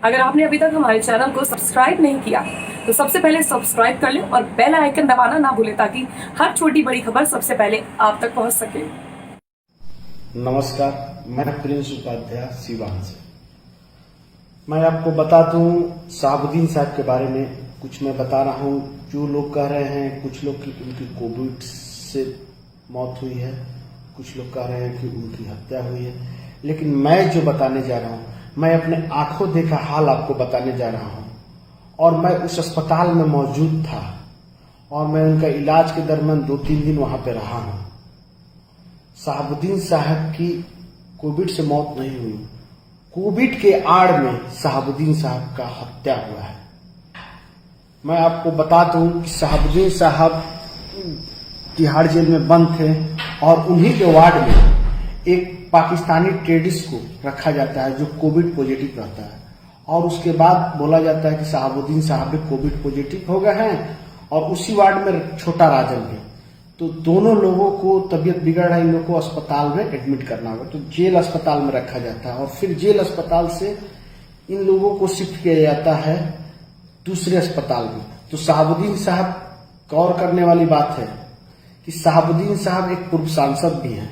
अगर आपने अभी तक हमारे चैनल को सब्सक्राइब नहीं किया तो सबसे पहले सब्सक्राइब कर लें और बेल आइकन दबाना ना भूलें ताकि हर छोटी बड़ी खबर सबसे पहले आप तक पहुंच सके। नमस्कार, मैं प्रिंस उपाध्याय सिवान से। मैं आपको बता दूं शहाबुद्दीन साहब के बारे में कुछ मैं बता रहा हूं। जो लोग कह रहे हैं, कुछ लोग की उनकी कोविड से मौत हुई है, कुछ लोग कह रहे हैं कि उनकी हत्या हुई है, लेकिन मैं जो बताने जा रहा हूं, मैं अपने आंखों देखा हाल आपको बताने जा रहा हूं। और मैं उस अस्पताल में मौजूद था और मैं उनका इलाज के दरमियान 2-3 दिन वहां पे रहा हूं। शहाबुद्दीन साहब की कोविड से मौत नहीं हुई, कोविड के आड़ में शहाबुद्दीन साहब का हत्या हुआ है। मैं आपको बता दूं कि शहाबुद्दीन साहब तिहाड़ जेल में बंद थे और उन्हीं के वार्ड में एक पाकिस्तानी ट्रेडिस को रखा जाता है जो कोविड पॉजिटिव रहता है। और उसके बाद बोला जाता है कि शहाबुद्दीन साहब भी कोविड पॉजिटिव हो गए हैं और उसी वार्ड में छोटा राजन भी। तो दोनों लोगों को तबीयत बिगड़ रहा है, इन लोगों को अस्पताल में एडमिट करना होगा, तो जेल अस्पताल में रखा जाता है और फिर जेल अस्पताल से इन लोगों को शिफ्ट किया जाता है दूसरे अस्पताल में। तो शहाबुद्दीन साहब गौर करने वाली बात है कि शहाबुद्दीन साहब एक पूर्व सांसद भी हैं।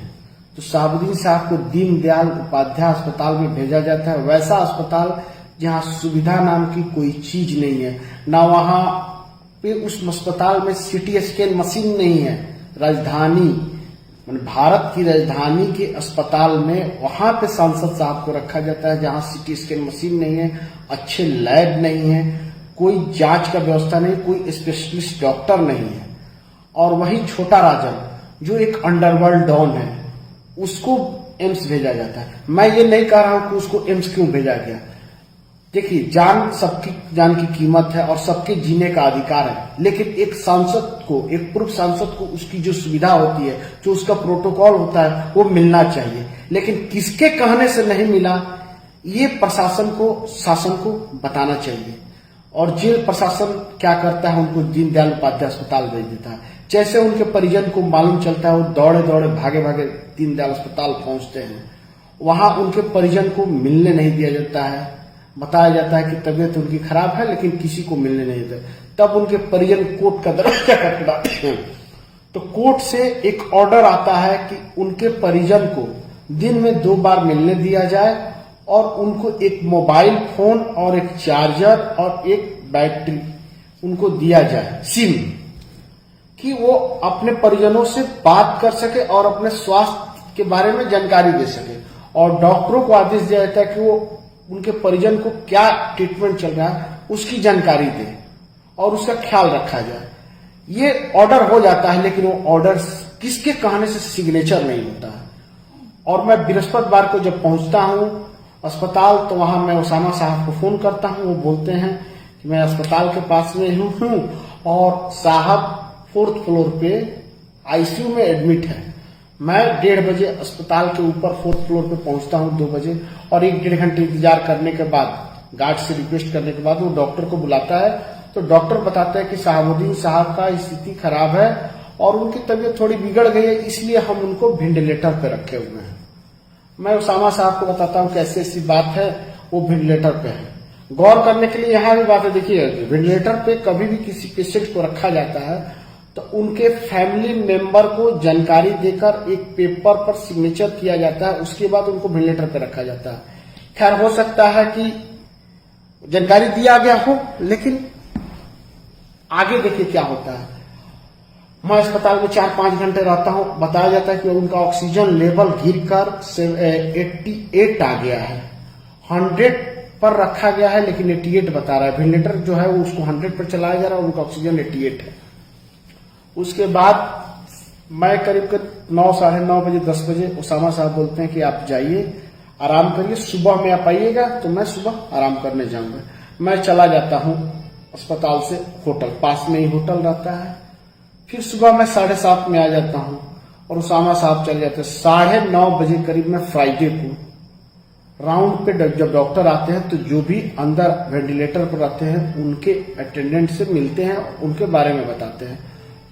तो शहाबुद्दीन साहब को दीनदयाल उपाध्याय अस्पताल में भेजा जाता है, वैसा अस्पताल जहां सुविधा नाम की कोई चीज नहीं है, ना वहां पे उस अस्पताल में सिटी स्कैन मशीन नहीं है। राजधानी भारत की राजधानी के अस्पताल में वहां पे सांसद साहब को रखा जाता है जहां सिटी स्कैन मशीन नहीं है, अच्छे लैब नहीं है, कोई जांच का व्यवस्था नहीं, कोई स्पेशलिस्ट डॉक्टर नहीं है। और वही छोटा राजन जो एक अंडरवर्ल्ड डॉन है, उसको एम्स भेजा जाता है। मैं ये नहीं कह रहा हूं कि उसको एम्स क्यों भेजा गया। देखिए, जान सबकी जान की कीमत है और सबके जीने का अधिकार है, लेकिन एक सांसद को, एक पूर्व सांसद को उसकी जो सुविधा होती है, जो उसका प्रोटोकॉल होता है, वो मिलना चाहिए। लेकिन किसके कहने से नहीं मिला, ये प्रशासन को, शासन को बताना चाहिए। और जेल प्रशासन क्या करता है, उनको दीनदयाल उपाध्याय अस्पताल भेज देता है। जैसे उनके परिजन को मालूम चलता है, वो दौड़े दौड़े भागे भागे दीनदयाल अस्पताल पहुंचते हैं। वहां उनके परिजन को मिलने नहीं दिया जाता है, बताया जाता है कि तबीयत उनकी खराब है, लेकिन किसी को मिलने नहीं देता। तब उनके परिजन कोर्ट का दरवाजा खटखटाते हैं। तो कोर्ट से एक ऑर्डर आता है कि उनके परिजन को दिन में 2 बार मिलने दिया जाए और उनको एक मोबाइल फोन और एक चार्जर और एक बैटरी उनको दिया जाए, सिम, कि वो अपने परिजनों से बात कर सके और अपने स्वास्थ्य के बारे में जानकारी दे सके। और डॉक्टरों को आदेश दिया जाता है कि वो उनके परिजन को क्या ट्रीटमेंट चल रहा है उसकी जानकारी दे और उसका ख्याल रखा जाए। ये ऑर्डर हो जाता है, लेकिन वो ऑर्डर किसके कहने से सिग्नेचर नहीं होता है। और मैं बृहस्पतिवार को जब पहुंचता हूं अस्पताल, तो वहां मैं उसामा साहब को फोन करता हूं। वो बोलते हैं कि मैं अस्पताल के पास में हूं और साहब 4th फ्लोर पे आईसीयू में एडमिट है। मैं 1:30 बजे अस्पताल के ऊपर 4th फ्लोर पे पहुंचता हूं 2 बजे, और 1-1.5 घंटे इंतजार करने के बाद, गार्ड से रिक्वेस्ट करने के बाद, वो डॉक्टर को बुलाता है। तो डॉक्टर बताता है कि शहाबुद्दीन साहब का स्थिति खराब है और उनकी तबीयत थोड़ी बिगड़ गई है, इसलिए हम उनको वेंटिलेटर पे रखे हुए हैं। मैं उसामा साहब को बताता हूँ कि ऐसी ऐसी बात है, वो वेंटिलेटर पे है। गौर करने के लिए यहाँ भी बात है, देखिए, वेंटिलेटर पे कभी भी किसी पेशेंट को रखा जाता है तो उनके फैमिली मेंबर को जानकारी देकर एक पेपर पर सिग्नेचर किया जाता है, उसके बाद उनको वेंटिलेटर पे रखा जाता है। खैर, हो सकता है कि जानकारी दिया गया हो, लेकिन आगे देखिए क्या होता है। मैं अस्पताल में 4-5 घंटे रहता हूं, बताया जाता है कि उनका ऑक्सीजन लेवल गिरकर 88 आ गया है। 100 पर रखा गया है, लेकिन 88 बता रहा है। वेंटिलेटर जो है वो उसको 100 पर चलाया जा रहा है, उनका ऑक्सीजन 88 है। उसके बाद मैं करीब 9, साढ़े 9 बजे, 10 बजे उसामा साहब बोलते हैं कि आप जाइए, आराम करिए, सुबह में आप आइएगा। तो मैं सुबह आराम करने जाऊंगा। मैं चला जाता हूं अस्पताल से होटल, पास में ही होटल रहता है। फिर सुबह मैं 7:30 में आ जाता हूं और उसामा साहब चले जाते हैं। 9:30 बजे करीब में फ्राइडे को राउंड पे जब डॉक्टर आते हैं, तो जो भी अंदर वेंटिलेटर पर रहते हैं उनके अटेंडेंट से मिलते हैं, उनके बारे में बताते हैं।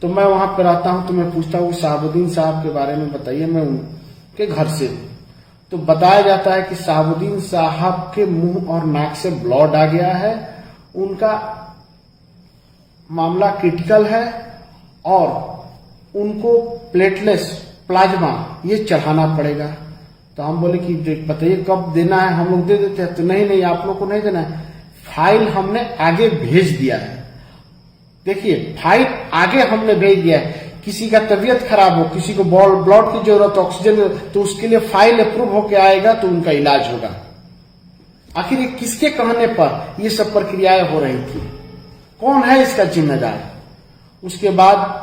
तो मैं वहां पर आता हूं, तो मैं पूछता हूँ शहाबुद्दीन साहब के बारे में बताइए, मैं उनके घर से हूं। तो बताया जाता है कि शहाबुद्दीन साहब के मुंह और नाक से ब्लड आ गया है, उनका मामला क्रिटिकल है और उनको प्लेटलेस प्लाज्मा ये चढ़ाना पड़ेगा। तो हम बोले कि बताइए कब देना है, हम लोग दे देते हैं। तो नहीं आप लोग को नहीं देना है, फाइल हमने आगे भेज दिया है। देखिए फाइल आगे हमने भेज दिया है, किसी का तबीयत खराब हो, किसी को ब्लड की जरूरत, ऑक्सीजन, तो उसके लिए फाइल अप्रूव होके आएगा तो उनका इलाज होगा। आखिर ये किसके कहने पर ये सब प्रक्रियाएं हो रही थी, कौन है इसका जिम्मेदार? उसके बाद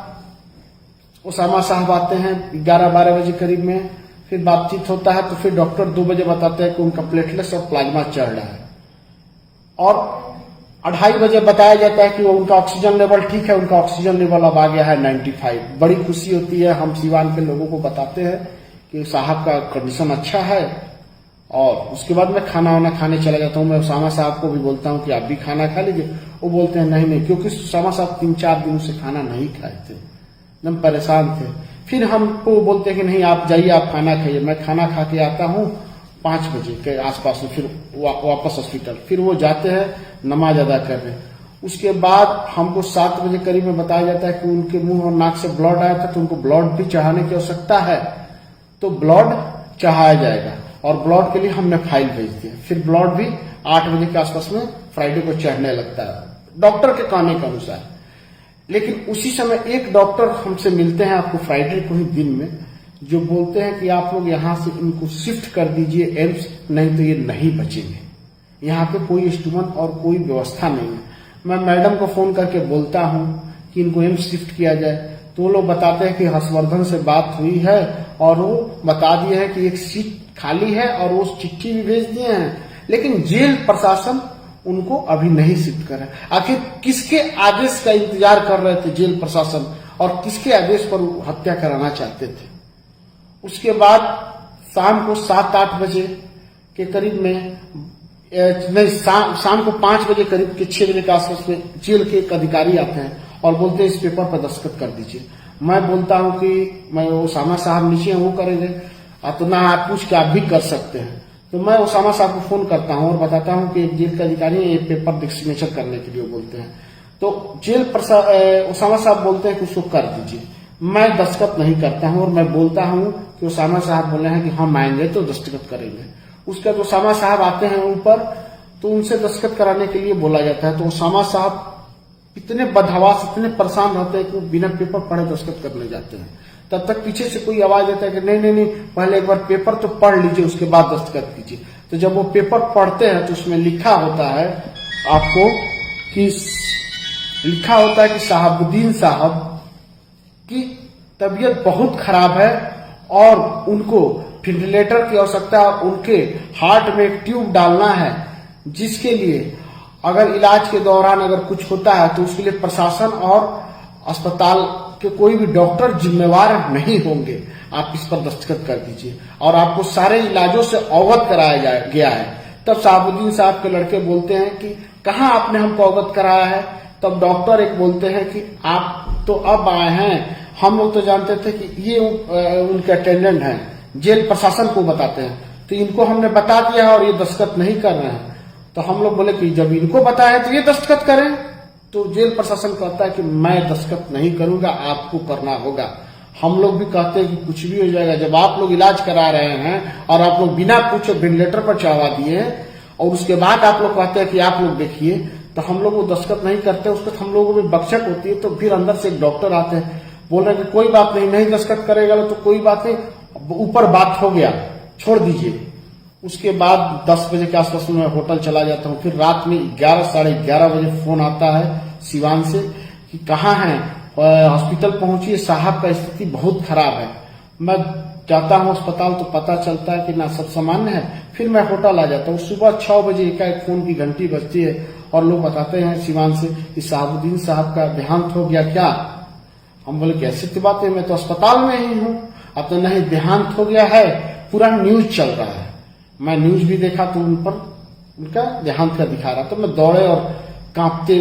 उसामा साहब आते हैं 11-12 बजे करीब में, फिर बातचीत होता है। तो फिर डॉक्टर 2 बजे बताते हैं कि उनका प्लेटलेट्स और प्लाज्मा चढ़ रहा है, और 2:30 बजे बताया जाता है कि वो उनका ऑक्सीजन लेवल ठीक है, उनका ऑक्सीजन लेवल अब आ गया है 95। बड़ी खुशी होती है, हम सिवान के लोगों को बताते हैं कि साहब का कंडीशन अच्छा है। और उसके बाद मैं खाना वाना खाने चला जाता हूँ। मैं उसामा साहब को भी बोलता हूँ कि आप भी खाना खा लीजिए। वो बोलते हैं नहीं, क्योंकि उसामा साहब 3-4 दिनों से खाना नहीं खाए थे, एकदम परेशान थे। फिर हमको बोलते हैं कि नहीं आप जाइए, आप खाना खाइए। मैं खाना खा के आता हूँ 5 बजे के आसपास में, फिर वापस हॉस्पिटल। फिर वो जाते हैं नमाज अदा करने। उसके बाद हमको 7 बजे करीब में बताया जाता है कि उनके मुंह और नाक से ब्लड आया था, तो उनको ब्लड भी चढ़ाने की आवश्यकता है। तो ब्लड चढ़ाया जाएगा, और ब्लड के लिए हमने फाइल भेज दिया। फिर ब्लड भी 8 बजे के आसपास में फ्राइडे को चढ़ने लगता है, डॉक्टर के कहने के अनुसार। लेकिन उसी समय एक डॉक्टर हमसे मिलते हैं आपको फ्राइडे को ही दिन में, जो बोलते हैं कि आप लोग यहाँ से इनको शिफ्ट कर दीजिए एम्स, नहीं तो ये नहीं बचेंगे। यहाँ पे कोई इंस्ट्रूमेंट और कोई व्यवस्था नहीं है। मैं मैडम को फोन करके बोलता हूँ कि इनको एम्स शिफ्ट किया जाए, तो वो लोग बताते हैं कि हर्षवर्धन से बात हुई है और वो बता दिए हैं कि एक सीट खाली है, और वो चिट्ठी भी भेज दिए हैं, लेकिन जेल प्रशासन उनको अभी नहीं शिफ्ट कर रहा है। आखिर किसके आदेश का इंतजार कर रहे थे जेल प्रशासन, और किसके आदेश पर हत्या कराना चाहते थे? उसके बाद शाम को 7-8 बजे के करीब में, नहीं शाम को 5 बजे करीब के 6 बजे के आसपास में जेल के एक अधिकारी आते हैं और बोलते हैं इस पेपर पर दस्तखत कर दीजिए। मैं बोलता हूं कि मैं उसामा साहब नीचे हैं, वो करेंगे, तो ना आप पूछ के आप भी कर सकते हैं। तो मैं उसामा साहब को फोन करता हूं और बताता हूं कि एक जेल के अधिकारी ये पेपर सिग्नेचर करने के लिए बोलते हैं। तो जेल उसामा साहब बोलते हैं कि उसको कर दीजिए। मैं दस्तखत नहीं करता हूं, और मैं बोलता हूं कि उसामा साहब बोले हैं कि हम आएंगे तो दस्तखत करेंगे। उसके बाद उसामा साहब आते हैं ऊपर, तो उनसे दस्तखत कराने के लिए बोला जाता है। तो उसामा साहब इतने बदहवास, इतने परेशान रहते हैं कि वो बिना पेपर पढ़े दस्तखत करने जाते हैं। तब तक पीछे से कोई आवाज देता है कि नहीं, पहले एक बार पेपर तो पढ़ लीजिए, उसके बाद दस्तखत कीजिए। तो जब वो पेपर पढ़ते हैं तो उसमें लिखा होता है आपको कि शहाबुद्दीन साहब की तबीयत बहुत खराब है और उनको वेंटिलेटर की आवश्यकता, उनके हार्ट में एक ट्यूब डालना है, जिसके लिए अगर इलाज के दौरान अगर कुछ होता है तो उसके लिए प्रशासन और अस्पताल के कोई भी डॉक्टर जिम्मेवार नहीं होंगे। आप इस पर दस्तखत कर दीजिए, और आपको सारे इलाजों से अवगत कराया गया है। तब शहाबुद्दीन साहब के लड़के बोलते हैं कि कहाँ आपने हमको अवगत कराया है? तब डॉक्टर एक बोलते हैं कि आप तो अब आए हैं, हम लोग तो जानते थे कि ये उनके अटेंडेंट हैं। जेल प्रशासन को बताते हैं, तो इनको हमने बता दिया है और ये दस्तखत नहीं कर रहे हैं। तो हम लोग बोले कि जब इनको बताया तो ये दस्तखत करें। तो जेल प्रशासन कहता है कि मैं दस्तखत नहीं करूंगा, आपको करना होगा। हम लोग भी कहते हैं कि कुछ भी हो जाएगा, जब आप लोग इलाज करा रहे हैं और आप लोग बिना पूछे वेंटिलेटर पर चढ़ा दिए हैं, और उसके बाद आप लोग कहते हैं कि आप लोग देखिए, तो हम लोग वो दस्तखत नहीं करते। उसके हम लोगों में बख्शक होती है। तो फिर अंदर से एक डॉक्टर आते हैं, बोल रहे हैं कि कोई बात नहीं दस्तखत करेगा तो कोई बात नहीं, ऊपर बात हो गया, छोड़ दीजिए। उसके बाद 10 बजे के आसपास में मैं होटल चला जाता हूँ। फिर रात में 11, साढ़े 11 बजे फोन आता है सिवान से कि कहाँ हैं, हॉस्पिटल पहुंचिए, साहब का स्थिति बहुत खराब है। मैं जाता हूँ अस्पताल तो पता चलता है कि ना सब सामान्य है। फिर मैं होटल आ जाता हूँ। सुबह 6 बजे एकाएक फोन की घंटी बजती है और लोग बताते हैं सिवान से कि शहाबुद्दीन साहब का देहांत हो गया क्या? हम बोले कि ऐसी बात है, मैं तो अस्पताल में ही हूँ। अब तो नहीं, देहांत हो गया है, पूरा न्यूज चल रहा है। मैं न्यूज भी देखा तो उन पर उनका देहांत का दिखा रहा। तो मैं दौड़े और कांपते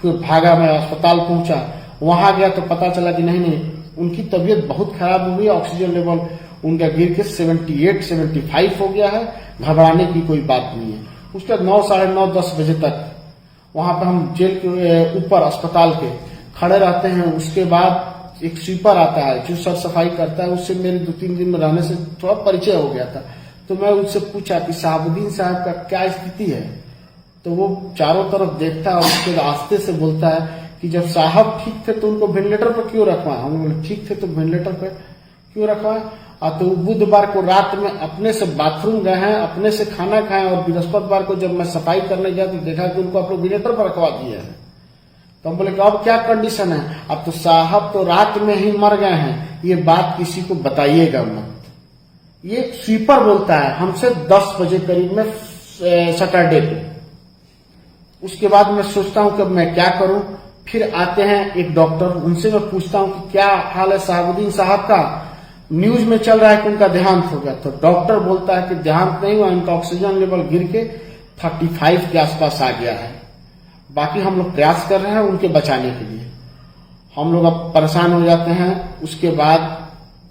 हुए भागा, मैं अस्पताल पहुंचा। वहां गया तो पता चला कि नहीं उनकी तबीयत बहुत खराब हो गई, ऑक्सीजन लेवल उनका गिर के 78-75 हो गया है। घबराने की कोई बात नहीं है। उसके बाद 9, साढ़े 9, 10 बजे तक वहां पर हम जेल के ऊपर अस्पताल के खड़े रहते हैं। उसके बाद एक स्वीपर आता है जो सर सफाई करता है, उससे मेरे 2-3 दिन में रहने से थोड़ा परिचय हो गया था। तो मैं उससे पूछा कि शहाबुद्दीन साहब का क्या स्थिति है। तो वो चारों तरफ देखता है और उसके रास्ते से बोलता है कि जब साहब ठीक थे तो उनको वेंटिलेटर पर क्यों रखवाए। हम बोले ठीक थे तो वेंटिलेटर पर क्यों रखवाए। तो बुधवार को रात में अपने से बाथरूम गए हैं, अपने से खाना खाए, और बृहस्पतिवार को जब मैं सफाई करने गया तो देखा कि उनको आप लोग वेंटिलेटर पर रखवा दिए हैं। तो हम बोले कि अब क्या कंडीशन है। अब तो साहब तो रात में ही मर गए हैं, ये बात किसी को बताइएगा मत। ये स्वीपर बोलता है हमसे 10 बजे करीब में सैटरडे को। उसके बाद मैं सोचता हूं कि अब मैं क्या करूं। फिर आते हैं एक डॉक्टर, उनसे मैं पूछता हूं कि क्या हाल है शहाबुद्दीन साहब का। न्यूज में चल रहा है कि उनका देहांत हो गया। तो डॉक्टर बोलता है कि देहांत नहीं हुआ, इनका ऑक्सीजन लेवल गिर के 35 के आसपास आ गया है। बाकी हम लोग प्रयास कर रहे हैं उनके बचाने के लिए। हम लोग अब परेशान हो जाते हैं। उसके बाद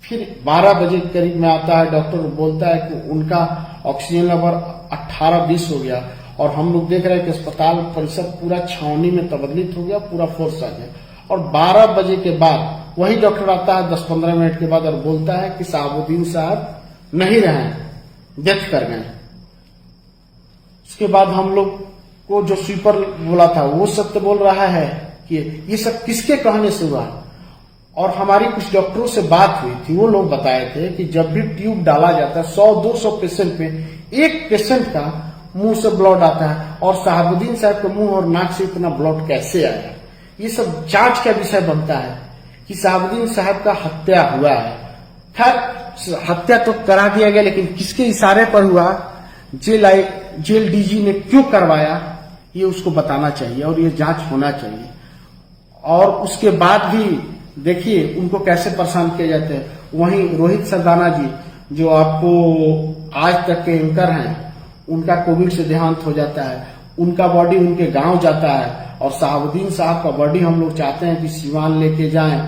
फिर 12 बजे के करीब में आता है डॉक्टर, बोलता है कि उनका ऑक्सीजन लेवल 18-20 हो गया। और हम लोग देख रहे हैं कि अस्पताल परिसर पूरा छावनी में तब्दील हो गया, पूरा फोर्स आ गया। और 12 बजे के बाद वही डॉक्टर आता है 10-15 मिनट के बाद और बोलता है कि शहाबुद्दीन साहब नहीं रहे, डेथ कर गए। उसके बाद हम लोग को जो स्वीपर बोला था वो सत्य बोल रहा है कि ये सब किसके कहने से हुआ। और हमारी कुछ डॉक्टरों से बात हुई थी, वो लोग बताए थे कि जब भी ट्यूब डाला जाता है 100-200 पेशेंट पे, एक पेशेंट का मुंह से ब्लड आता है। और शहाबुद्दीन साहब के मुंह और नाक से इतना ब्लड कैसे आया, ये सब जांच का विषय बनता है कि शहाबुद्दीन साहब का हत्या हुआ है। खैर हत्या तो करा दिया गया, लेकिन किसके इशारे पर हुआ, जेल डीजी ने क्यों करवाया, ये उसको बताना चाहिए और ये जांच होना चाहिए। और उसके बाद भी देखिए उनको कैसे परेशान किए जाते हैं। वहीं रोहित सरदाना जी जो आपको आज तक के एंकर हैं, उनका कोविड से देहांत हो जाता है। उनका बॉडी उनके गांव जाता है और शहाबुद्दीन साहब का बॉडी हम लोग चाहते हैं कि सिवान लेके जाएं,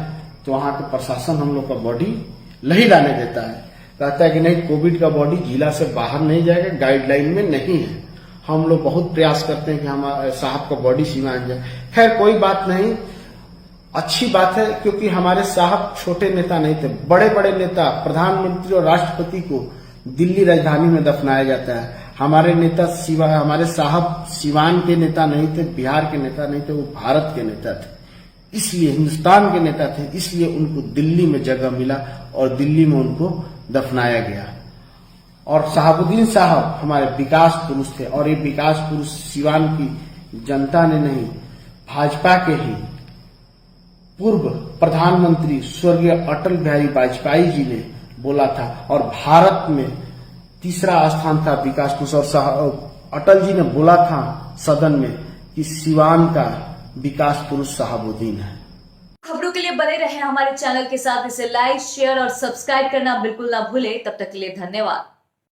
तो वहां के प्रशासन हम लोग का बॉडी नहीं लाने देता है। कहता है कि नहीं, कोविड का बॉडी जिला से बाहर नहीं जाएगा, गाइडलाइन में नहीं है। हम लोग बहुत प्रयास करते हैं कि हमारे साहब का बॉडी सिवान जाए। खैर कोई बात नहीं, अच्छी बात है, क्योंकि हमारे साहब छोटे नेता नहीं थे, बड़े बड़े नेता, प्रधानमंत्री और राष्ट्रपति को दिल्ली राजधानी में दफनाया जाता है। हमारे साहब सिवान के नेता नहीं थे, बिहार के नेता नहीं थे, वो भारत के नेता थे, इसलिए हिंदुस्तान के नेता थे, इसलिए उनको दिल्ली में जगह मिला और दिल्ली में उनको दफनाया गया। और शहाबुद्दीन साहब हमारे विकास पुरुष थे, और ये विकास पुरुष सिवान की जनता ने नहीं, भाजपा के ही पूर्व प्रधानमंत्री स्वर्गीय अटल बिहारी वाजपेयी जी ने बोला था। और भारत में तीसरा स्थान था विकास पुरुष, और अटल जी ने बोला था सदन में कि सिवान का विकास पुरुष शहाबुद्दीन है। खबरों के लिए बने रहें हमारे चैनल के साथ। इसे लाइक, शेयर और सब्सक्राइब करना बिल्कुल ना भूलें। तब तक के लिए धन्यवाद।